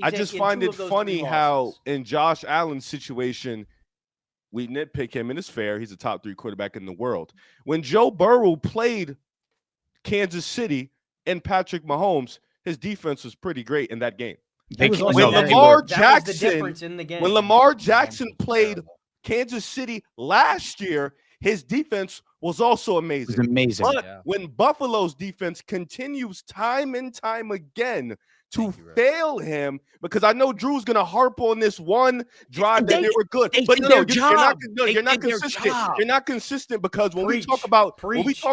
I just find it funny how in Josh Allen's situation, we nitpick him, and it's fair. He's a top 3 quarterback in the world. When Joe Burrow played Kansas City and Patrick Mahomes, his defense was pretty great in that game. When Lamar Jackson played Kansas City last year, his defense was also amazing. It was amazing. But when Buffalo's defense continues time and time again to fail him, because I know Drew's going to harp on this one drive that they were good. But you're not consistent. You're not consistent because when we talk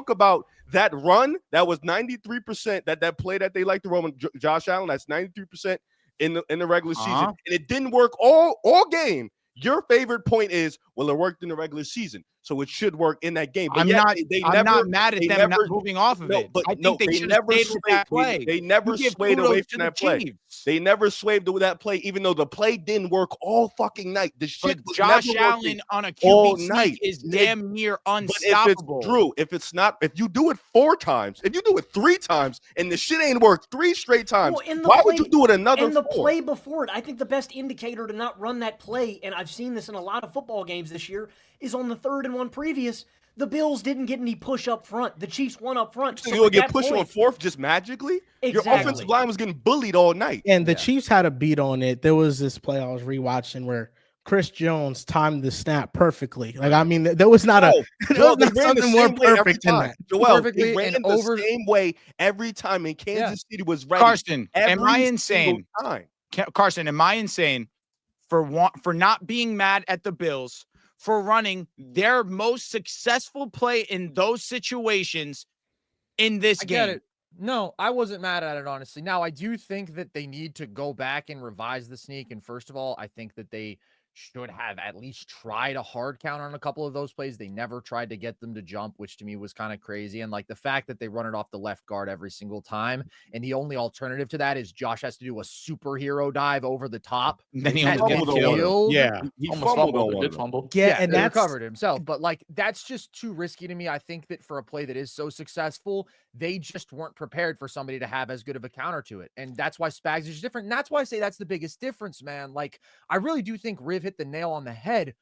about that run, that was 93%, that play that they like to run with Josh Allen, that's 93% in the regular season. And it didn't work all game. Your favorite point is, well, it worked in the regular season, so it should work in that game. But I'm not mad at them not moving off of it. But I think they should have stayed with that play. They never swayed away from that play. They never swayed with that play, even though the play didn't work all fucking night. The shit was Josh Allen on a QB sneak is damn near unstoppable. Drew, if you do it 4 times, if you do it 3 times, and the shit ain't worked 3 straight times, why would you do it another 4? In the play before it, I think the best indicator to not run that play, and I've seen this in a lot of football games this year, is on the 3rd and 1 previous. The Bills didn't get any push up front. The Chiefs won up front. So you'll get pushed on 4th just magically? Exactly. Your offensive line was getting bullied all night. And the Chiefs had a beat on it. There was this play I was rewatching where Chris Jones timed the snap perfectly. Like, I mean, there was not something more perfect than that. Joel, they ran the same way every time, and Kansas City was ready. Carson, am I insane? Carson, am I insane for not being mad at the Bills for running their most successful play in those situations in this game? Get it. No, I wasn't mad at it, honestly. Now, I do think that they need to go back and revise the sneak. And first of all, I think that they should have at least tried a hard count on a couple of those plays. They never tried to get them to jump, which to me was kind of crazy. And like the fact that they run it off the left guard every single time, and the only alternative to that is Josh has to do a superhero dive over the top. And then he almost gets killed. Yeah, he fumbled. Yeah, and that's recovered himself. But like that's just too risky to me. I think that for a play that is so successful, they just weren't prepared for somebody to have as good of a counter to it. And that's why Spags is different. And that's why I say that's the biggest difference, man. Like I really do think Riv hit the nail on the head.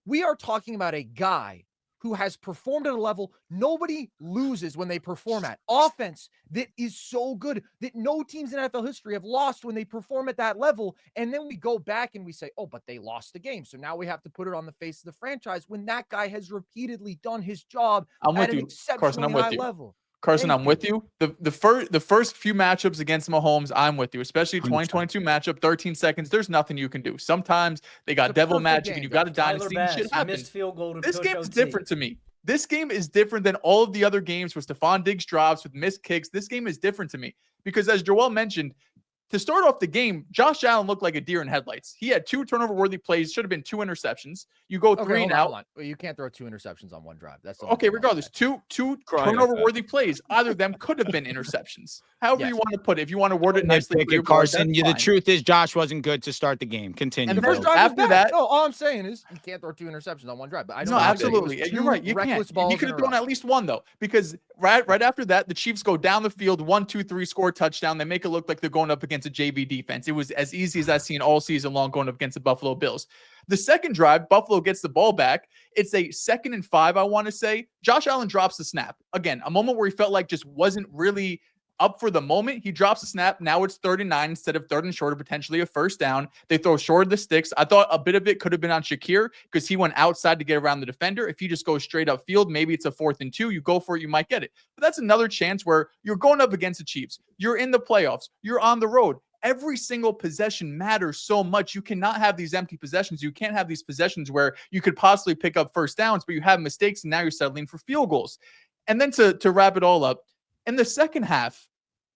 We are talking about a guy who has performed at a level nobody loses when they perform at. Offense that is so good that no teams in NFL history have lost when they perform at that level. And then we go back and we say, oh, but they lost the game. So now we have to put it on the face of the franchise when that guy has repeatedly done his job at an exceptionally high level. Carson, I'm with you. The first few matchups against Mahomes, I'm with you, especially 2022 matchup, 13 seconds. There's nothing you can do. Sometimes they got devil magic and you got a dynasty. Shit happens. This game is different to me. This game is different than all of the other games where Stephon Diggs drops with missed kicks. This game is different to me because, as Joel mentioned, to start off the game, Josh Allen looked like a deer in headlights. He had 2 turnover-worthy plays. Should have been 2 interceptions. You go 3 and out. Well, you can't throw 2 interceptions on one drive. That's okay. Regardless, two turnover-worthy plays. Either of them could have been interceptions. However you want to put it. If you want to word it nicely, Carson. The truth is, Josh wasn't good to start the game. Continue. And the first drive after that, all I'm saying is you can't throw 2 interceptions on one drive. But I don't. No, absolutely. You're right. You can't. You could have thrown at least 1 though, because right after that, the Chiefs go down the field, 1, 2, 3, score a touchdown. They make it look like they're going up against a JV defense. It was as easy as I've seen all season long going up against the Buffalo Bills. The second drive, Buffalo gets the ball back. It's a 2nd and 5, I want to say. Josh Allen drops the snap. Again, a moment where he felt like just wasn't really up for the moment. He drops the snap. Now it's 3rd and 9 instead of 3rd and short, or potentially a first down. They throw short of the sticks. I thought a bit of it could have been on Shakir because he went outside to get around the defender. If you just go straight up field, maybe it's a 4th and 2. You go for it, you might get it. But that's another chance where you're going up against the Chiefs. You're in the playoffs. You're on the road. Every single possession matters so much. You cannot have these empty possessions. You can't have these possessions where you could possibly pick up first downs, but you have mistakes and now you're settling for field goals. And then to wrap it all up, in the second half,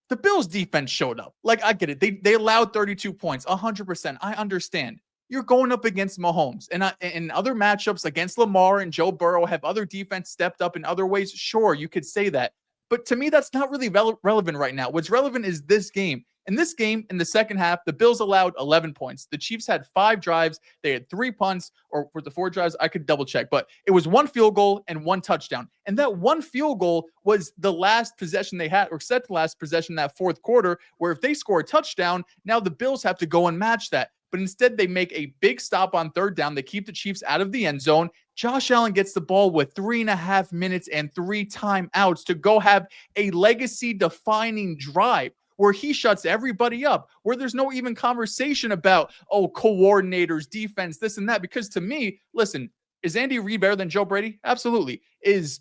the Bills defense showed up. Like, I get it. They allowed 32 points, 100%. I understand. You're going up against Mahomes. And in other matchups against Lamar and Joe Burrow, have other defense stepped up in other ways? Sure, you could say that. But to me, that's not really relevant right now. What's relevant is this game. In this game, in the second half, the Bills allowed 11 points. The Chiefs had 5 drives. They had 3 punts, or for the 4 drives, I could double check. But it was 1 field goal and 1 touchdown. And that 1 field goal was the last possession they had, or set the last possession that fourth quarter, where if they score a touchdown, now the Bills have to go and match that. But instead, they make a big stop on third down. They keep the Chiefs out of the end zone. Josh Allen gets the ball with 3.5 minutes and 3 timeouts to go have a legacy-defining drive where he shuts everybody up, where there's no even conversation about, coordinators, defense, this and that. Because to me, listen, is Andy Reid better than Joe Brady? Absolutely. Is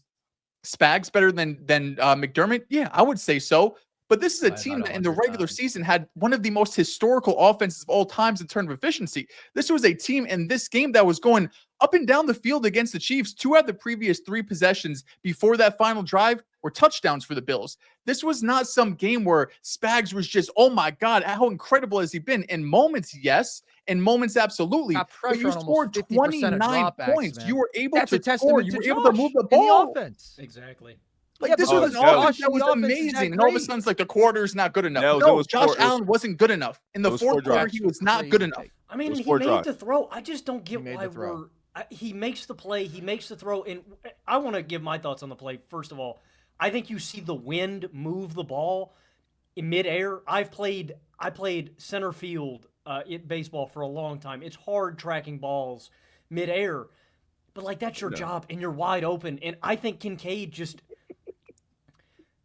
Spags better than McDermott? Yeah, I would say so. But this is a team that in the regular season had one of the most historical offenses of all times in terms of efficiency. This was a team in this game that was going up and down the field against the Chiefs. 2 out of the previous 3 possessions before that final drive were touchdowns for the Bills. This was not some game where Spags was just, oh my God, how incredible has he been? In moments, yes. In moments, absolutely. But you scored 29 points. Man. You were able to score. You were able to move the ball. The offense. Exactly. Like, this was an offense that was amazing. And all of a sudden, it's like the quarter's not good enough. No, Josh Allen wasn't good enough. In the fourth quarter, he was not good enough. I mean, he made the throw. I just don't get why he makes the play. He makes the throw. And I want to give my thoughts on the play. First of all, I think you see the wind move the ball in midair. I played center field in baseball for a long time. It's hard tracking balls midair. But, like, that's your job, and you're wide open. And I think Kincaid just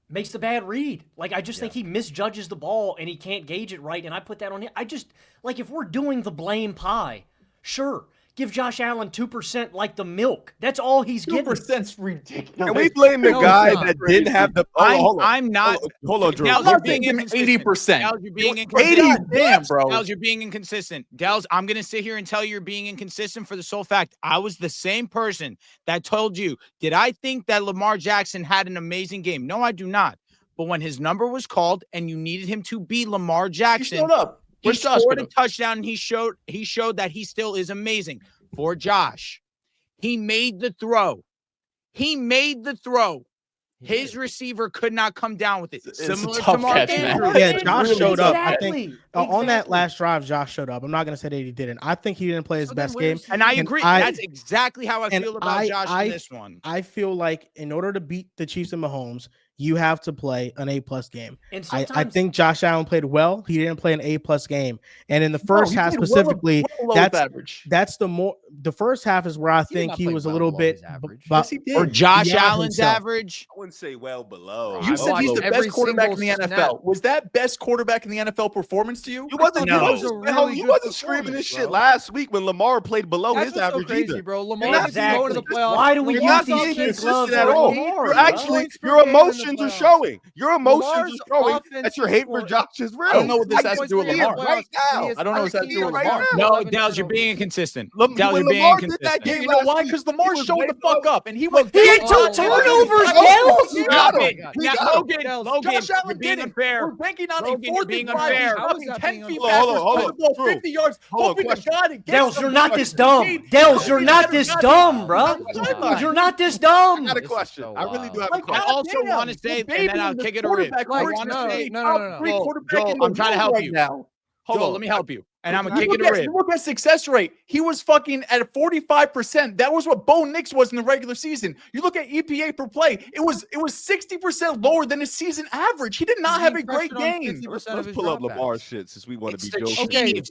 makes the bad read. Like, I just think he misjudges the ball and he can't gauge it right, and I put that on him. I just, like, if we're doing the blame pie, sure, give Josh Allen 2% like the milk. That's all he's getting. 2%'s ridiculous. Can we blame the guy that didn't have the... I'm not... Hold on, Drew. Now, you're being 80%. Now, you're being inconsistent. Damn, bro. Now, you're being inconsistent. Dels, I'm going to sit here and tell you you're being inconsistent for the sole fact I was the same person that told you, did I think that Lamar Jackson had an amazing game? No, I do not. But when his number was called and you needed him to be Lamar Jackson, he showed up. He scored a touchdown, and he showed that he still is amazing. For Josh, he made the throw. His receiver could not come down with it. Similar to Mark Andrews. Yeah, Josh showed up. I think on that last drive, Josh showed up. I'm not going to say that he didn't. I think he didn't play his best game. And I agree. That's exactly how I feel about Josh in this one. I feel like in order to beat the Chiefs and Mahomes, you have to play an A+ game. And I think Josh Allen played well. He didn't play an A+ game. And in the first half specifically, that's the first half is where I think he was a little bit or Josh Allen's average. I wouldn't say well below. You said he's the best quarterback in the NFL. Was that best quarterback in the NFL performance to you? You wasn't screaming this shit last week when Lamar played below his average either. Bro. Lamar going to the playoffs. Why do we use these kids at all? Your emotions are showing. Your emotions are showing that your hate for Josh is real. I don't know what this has to do with Lamar right now. I don't know what this has to do with Lamar. No, Dels, you're being inconsistent. Dels, you're being inconsistent. You know why? Because Lamar showed the fuck up, and he had 2 turnovers. Logan, you're being unfair. We're banking on a fourth and 5. 10 feet back, 50 yards. Hoping to God it gets Dels, you're not this dumb. Dels, you're not this dumb, bro. You're not this dumb. I got a question. I really do have a question. I also want to say, and then I'll kick it away. Joel, I'm trying to help you. Hold on, let me help you. And I'm going to kick it a rib. Look at success rate. He was fucking at 45%. That was what Bo Nix was in the regular season. You look at EPA per play. It was 60% lower than his season average. He did not have a great game. Let's pull up Lamar's shit since we want to be joking. Okay,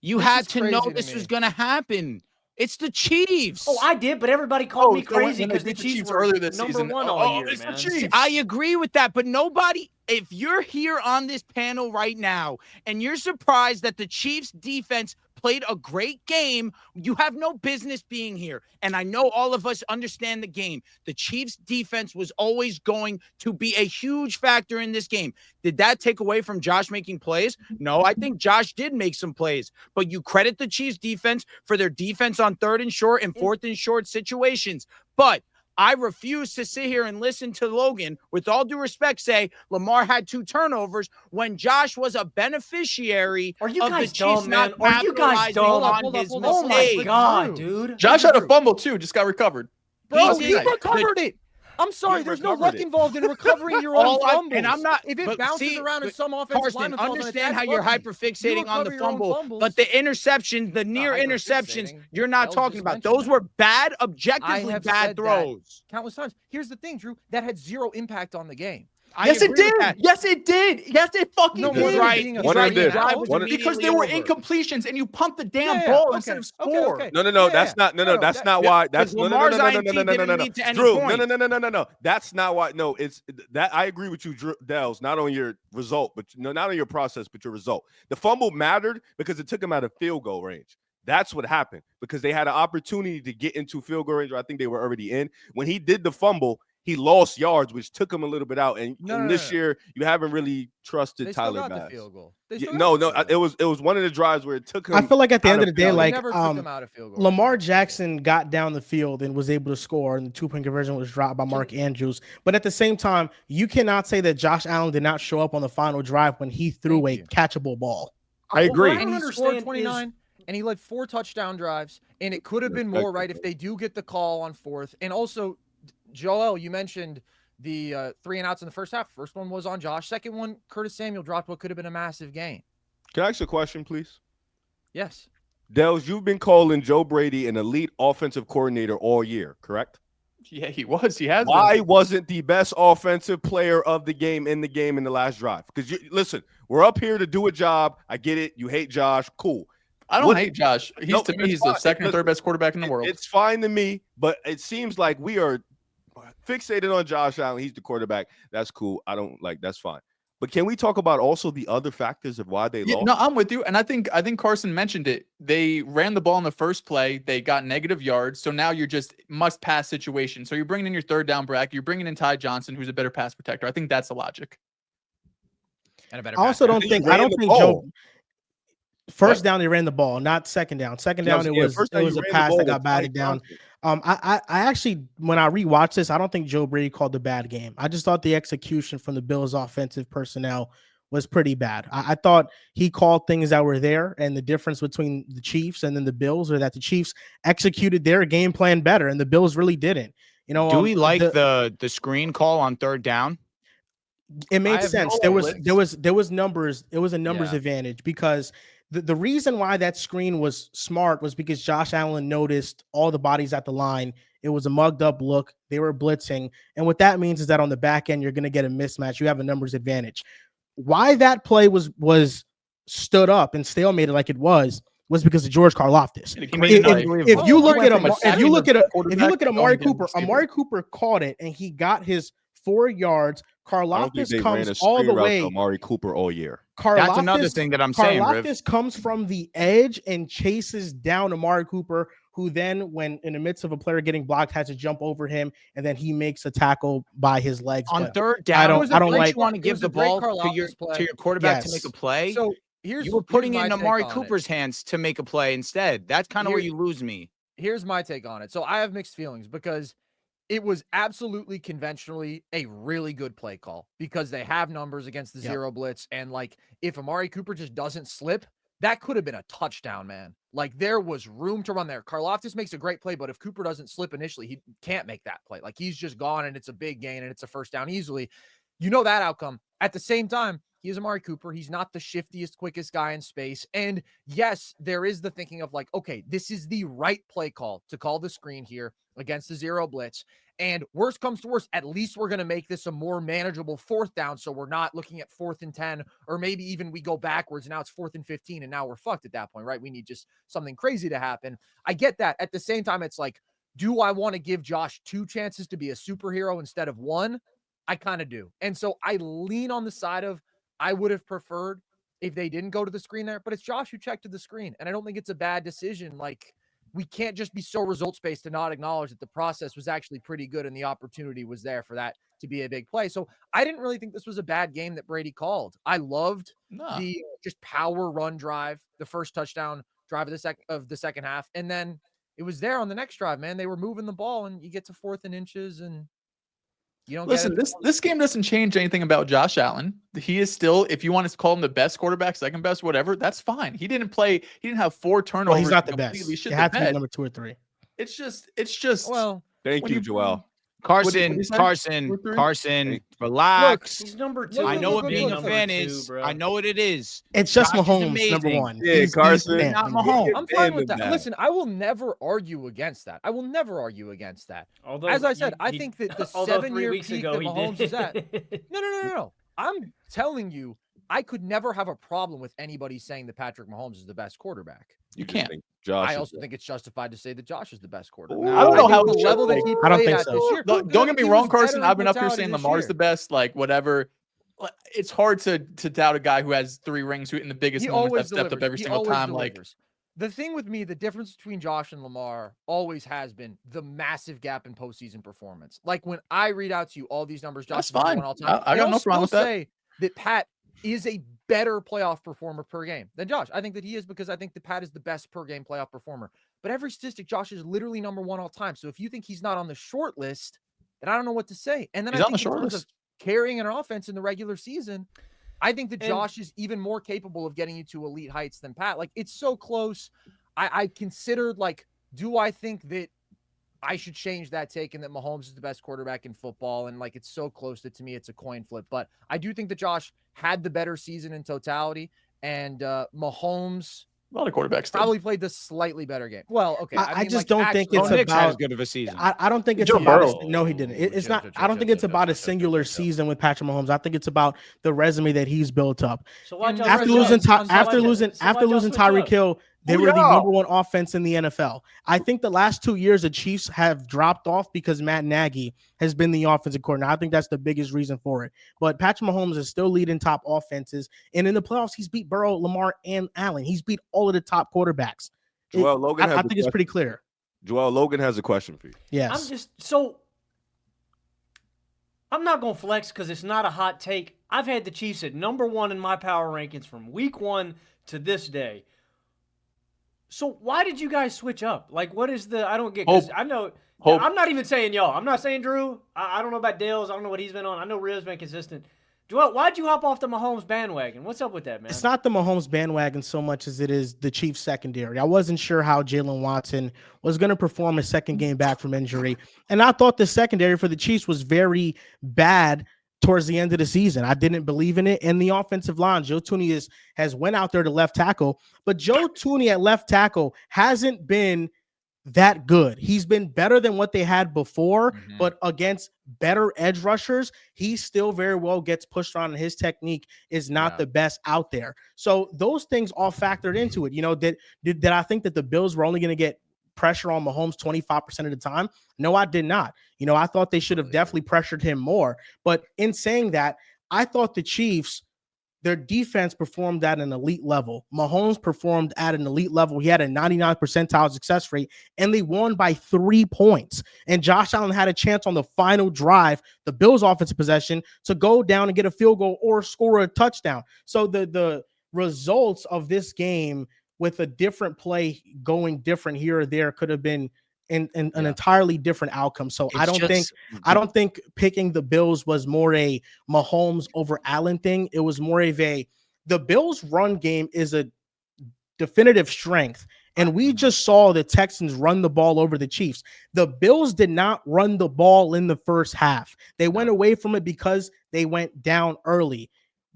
you had to know this was going to happen. It's the Chiefs. Oh, I did, but everybody called me crazy because the Chiefs were earlier this season. Number 1 all year, man. I agree with that, but nobody, if you're here on this panel right now and you're surprised that the Chiefs defense played a great game, you have no business being here. And I know all of us understand the game. The Chiefs defense was always going to be a huge factor in this game. Did that take away from Josh making plays? No, I think Josh did make some plays, but you credit the Chiefs defense for their defense on 3rd and short and 4th and short situations. But I refuse to sit here and listen to Logan, with all due respect, say Lamar had 2 turnovers when Josh was a beneficiary of the Chiefs not capitalizing on his mistakes. Oh my God, dude. Josh had a fumble too, just got recovered. Bro, he recovered it. I'm sorry, there's no luck involved in recovering your own fumbles. And I'm not. If it bounces around and some offensive lineman falls on it, understand how you're hyperfixating on the fumble, but the interceptions, the near interceptions, you're not talking about. Those were bad, objectively bad throws. Countless times. Here's the thing, Drew. That had zero impact on the game. Yes, it did. Yes, it did. Yes, it fucking did. Right. Because there were incompletions and you pumped the damn ball instead of score. No. That's not. No. That's not why. That's no. Drew. No. That's not why. No, it's that. I agree with you, Drew, Dels. Not on your result, but not on your process, but your result. The fumble mattered because it took him out of field goal range. That's what happened because they had an opportunity to get into field goal range, or I think they were already in. When he did the fumble, he lost yards, which took him a little bit out. And this year, you haven't really trusted Tyler Bass. It was one of the drives where it took him. I feel like at the end of the day, like Lamar Jackson got down the field and was able to score, and the 2-point conversion was dropped by Mark Andrews. But at the same time, you cannot say that Josh Allen did not show up on the final drive when he threw a catchable ball. I agree. And he scored 29. And he led 4 touchdown drives, and it could have been more, right, if they do get the call on 4th. And also, Joel, you mentioned the 3 and outs in the first half. First one was on Josh. Second one, Curtis Samuel dropped what could have been a massive gain. Can I ask you a question, please? Yes. Dels, you've been calling Joe Brady an elite offensive coordinator all year, correct? Yeah, he was. He has. Why wasn't the best offensive player of the game in the last drive? Because listen, we're up here to do a job. I get it. You hate Josh. Cool. I don't hate Josh. He's the second or third best quarterback in the world. It's fine to me, but it seems like we are fixated on Josh Allen. He's the quarterback. That's cool. I don't like. That's fine. But can we talk about also the other factors of why they lost? No, I'm with you. And I think Carson mentioned it. They ran the ball in the first play. They got negative yards. So now you're just must-pass situation. So you're bringing in your third down bracket. You're bringing in Ty Johnson, who's a better pass protector. I think that's the logic. And a better. I don't think Joe. First down, they ran the ball, not second down. Second down, it was a pass that got batted down. I actually, when I rewatched this, I don't think Joe Brady called the bad game. I just thought the execution from the Bills' offensive personnel was pretty bad. I thought he called things that were there, and the difference between the Chiefs and then the Bills are that the Chiefs executed their game plan better, and the Bills really didn't. Do we like the screen call on third down? It made sense. There was numbers. It was a numbers advantage because the reason why that screen was smart was because Josh Allen noticed all the bodies at the line. It was a mugged up look. They were blitzing. And what that means is that on the back end, you're going to get a mismatch. You have a numbers advantage. Why that play was stood up and stalemated like it was because of George Karlaftis. If you look at Amari Cooper, Amari Cooper caught it and he got his 4 yards. Karlaftis comes all the way. Amari Cooper all year. That's another thing that I'm saying. Karlaftis comes from the edge and chases down Amari Cooper, who then, when in the midst of a player getting blocked, has to jump over him, and then he makes a tackle by his legs. On third down, I don't like. You want to give the ball to your quarterback to make a play. So you were putting it in Amari Cooper's hands to make a play instead. That's kind of where you lose me. Here's my take on it. So I have mixed feelings because it was absolutely conventionally a really good play call because they have numbers against the zero blitz. And like, if Amari Cooper just doesn't slip, that could have been a touchdown, man. Like, there was room to run there. Karlaftis makes a great play, but if Cooper doesn't slip initially, he can't make that play. Like, he's just gone and it's a big gain and it's a first down easily. You know that outcome. At the same time, he is Amari Cooper. He's not the shiftiest, quickest guy in space. And yes, there is the thinking of like, okay, this is the right play call to call the screen here against the zero blitz. And worst comes to worst, at least we're going to make this a more manageable 4th down. So we're not looking at 4th and 10, or maybe even we go backwards. Now it's 4th and 15. And now we're fucked at that point, right? We need just something crazy to happen. I get that. At the same time, it's like, do I want to give Josh 2 chances to be a superhero instead of 1? I kind of do. And so I lean on the side of, I would have preferred if they didn't go to the screen there, but it's Josh who checked to the screen. And I don't think it's a bad decision. Like, we can't just be so results-based to not acknowledge that the process was actually pretty good and the opportunity was there for that to be a big play. So I didn't really think this was a bad game that Brady called. I loved the just power run drive, the first touchdown drive of the second half. And then it was there on the next drive, man. They were moving the ball and you get to 4th and inches and you don't listen. This game doesn't change anything about Josh Allen. He is still, if you want to call him the best quarterback, second best, whatever, that's fine. He didn't have 4 turnovers. Well, he's not the best. He had to be number 2 or 3. It's just. Well, thank you, Joel. Carson, relax. Look, he's number 2. I know what being a fan is. I know what it is. It's just Mahomes, number 1. Yeah, Carson. He's not Mahomes. I'm fine with that. Listen, I will never argue against that. Although, as I said, I think that the 7-year peak that Mahomes is at. No. I'm telling you, I could never have a problem with anybody saying that Patrick Mahomes is the best quarterback. You can't. I also think it's justified to say that Josh is the best quarterback. I don't know how the level that he played at this year. Don't get me wrong, Carson. I've been up here saying Lamar's the best, like whatever. It's hard to doubt a guy who has 3 rings, who in the biggest moments have stepped up every single time. Like the thing with me, the difference between Josh and Lamar always has been the massive gap in postseason performance. Like when I read out to you all these numbers, Josh is fine. All time, I got no problem with that. Say that Pat is a better playoff performer per game than Josh. I think that he is because I think that Pat is the best per game playoff performer. But every statistic, Josh is literally number 1 all time. So if you think he's not on the short list, then I don't know what to say. And then he's I think on the short list. Carrying an offense in the regular season, I think that Josh is even more capable of getting you to elite heights than Pat. Like it's so close. I considered like, do I think that I should change that take and that Mahomes is the best quarterback in football? And like, it's so close that to me, it's a coin flip. But I do think that Josh had the better season in totality, and Mahomes a lot of quarterbacks probably played the slightly better game. Well, okay. I mean, just don't think it's about as good of a season. I don't think it's about. No, he didn't. It's not. I don't think it's about a singular season with Patrick Mahomes. I think it's about the resume that he's built up. So after losing Tyreek Hill, they were the number 1 offense in the NFL. I think the last 2 years, the Chiefs have dropped off because Matt Nagy has been the offensive coordinator. I think that's the biggest reason for it. But Patrick Mahomes is still leading top offenses. And in the playoffs, he's beat Burrow, Lamar, and Allen. He's beat all of the top quarterbacks. I think it's pretty clear. Joel Logan has a question for you. Yes. I'm not going to flex because it's not a hot take. I've had the Chiefs at number 1 in my power rankings from week 1 to this day. So why did you guys switch up? Like, what is the? I don't get. Cause I know. I'm not even saying y'all. I'm not saying Drew. I don't know about Dale's. I don't know what he's been on. I know Riv's been consistent. Joel, why'd you hop off the Mahomes bandwagon? What's up with that, man? It's not the Mahomes bandwagon so much as it is the Chiefs secondary. I wasn't sure how Jalen Watson was going to perform his second game back from injury, and I thought the secondary for the Chiefs was very bad towards the end of the season. I didn't believe in it. And the offensive line, Joe Thuney has went out there to left tackle, but Joe Thuney at left tackle hasn't been that good. He's been better than what they had before, but against better edge rushers, he still very well gets pushed on, and his technique is not the best out there. So those things all factored into it. You know, did I think that the Bills were only going to get pressure on Mahomes 25% of the time? No, I did not. You know, I thought they should have definitely pressured him more. But in saying that, I thought the Chiefs, their defense performed at an elite level. Mahomes performed at an elite level. He had a 99th percentile success rate, and they won by 3 points. And Josh Allen had a chance on the final drive, the Bills' offensive possession, to go down and get a field goal or score a touchdown. So the results of this game with a different play going different here or there could have been an entirely different outcome. So I don't think picking the Bills was more a Mahomes over Allen thing. It was more of the Bills run game is a definitive strength. And we just saw the Texans run the ball over the Chiefs. The Bills did not run the ball in the first half. They went away from it because they went down early.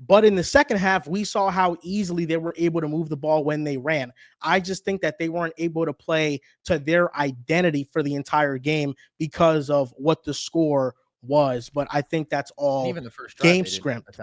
But in the second half, we saw how easily they were able to move the ball when they ran. I just think that they weren't able to play to their identity for the entire game because of what the score was. But I think that's all even the first drive, game script.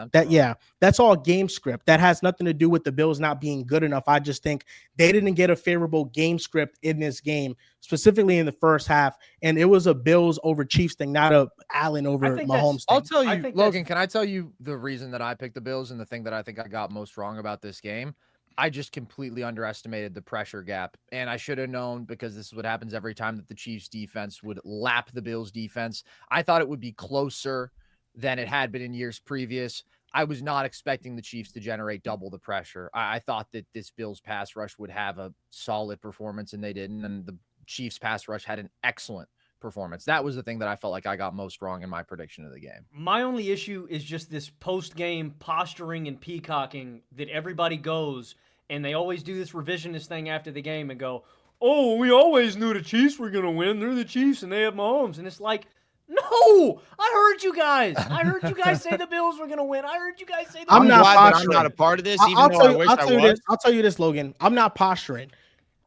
That's all game script. That has nothing to do with the Bills not being good enough. I just think they didn't get a favorable game script in this game, specifically in the first half. And it was a Bills over Chiefs thing, not a Allen over Mahomes thing. I'll tell you, Logan, can I tell you the reason that I picked the Bills and the thing that I think I got most wrong about this game? I just completely underestimated the pressure gap, and I should have known, because this is what happens every time that the Chiefs defense would lap the Bills defense. I thought it would be closer than it had been in years previous. I was not expecting the Chiefs to generate double the pressure. I thought that this Bills pass rush would have a solid performance, and they didn't, and the Chiefs pass rush had an excellent performance. That was the thing that I felt like I got most wrong in my prediction of the game. My only issue is just this post-game posturing and peacocking that everybody goes, and they always do this revisionist thing after the game and go, oh, we always knew the Chiefs were going to win. They're the Chiefs, and they have Mahomes. And it's like, No, I heard you guys. I heard you guys say the Bills were going to win. I heard you guys say the I'm Bills. glad that I'm not a part of this, even though I wish I was. I'll tell you this, Logan. I'm not posturing.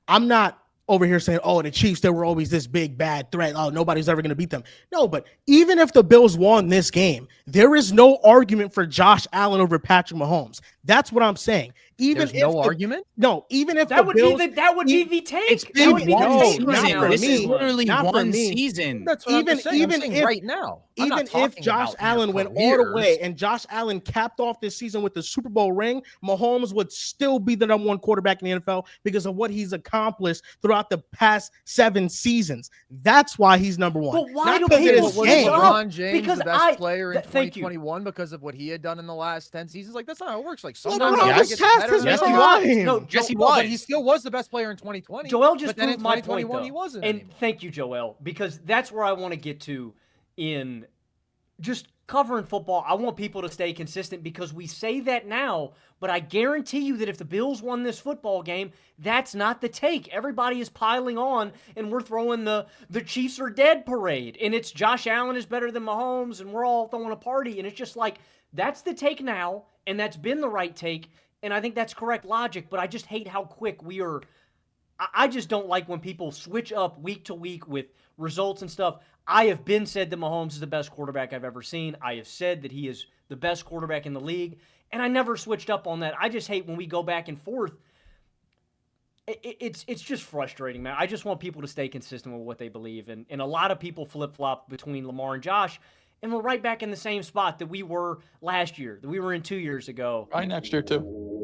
I'm not over here saying, oh, the Chiefs, they were always this big, bad threat. Oh, nobody's ever going to beat them. No, but even if the Bills won this game, there is no argument for Josh Allen over Patrick Mahomes. That's what I'm saying. Even There's no argument? No, even if that would be the take. It's been one season. This is literally one season. That's what I'm saying right now. Even if Josh Allen went all the way and Josh Allen capped off this season with the Super Bowl ring, Mahomes would still be the number 1 quarterback in the NFL because of what he's accomplished throughout the past 7 seasons. That's why he's number 1. But why do people was LeBron James the best player in 2021 because of what he had done in the last 10 seasons? Like, that's not how it works. Like, sometimes yes, he was. No, yes, he was. But he still was the best player in 2020. Joel just proved my point, though. He wasn't. And thank you, Joel, because that's where I want to get to in just covering football. I want people to stay consistent because we say that now, but I guarantee you that if the Bills won this football game, that's not the take. Everybody is piling on, and we're throwing the Chiefs are dead parade, and it's Josh Allen is better than Mahomes, and we're all throwing a party, and it's just like, that's the take now, and that's been the right take. And I think that's correct logic, but I just hate how quick we are. I just don't like when people switch up week to week with results and stuff. I have been said that Mahomes is the best quarterback I've ever seen. I have said that he is the best quarterback in the league, and I never switched up on that. I just hate when we go back and forth. It's just frustrating, man. I just want people to stay consistent with what they believe, and a lot of people flip-flop between Lamar and Josh, and we're right back in the same spot that we were last year, that we were in 2 years ago. Right next year, too.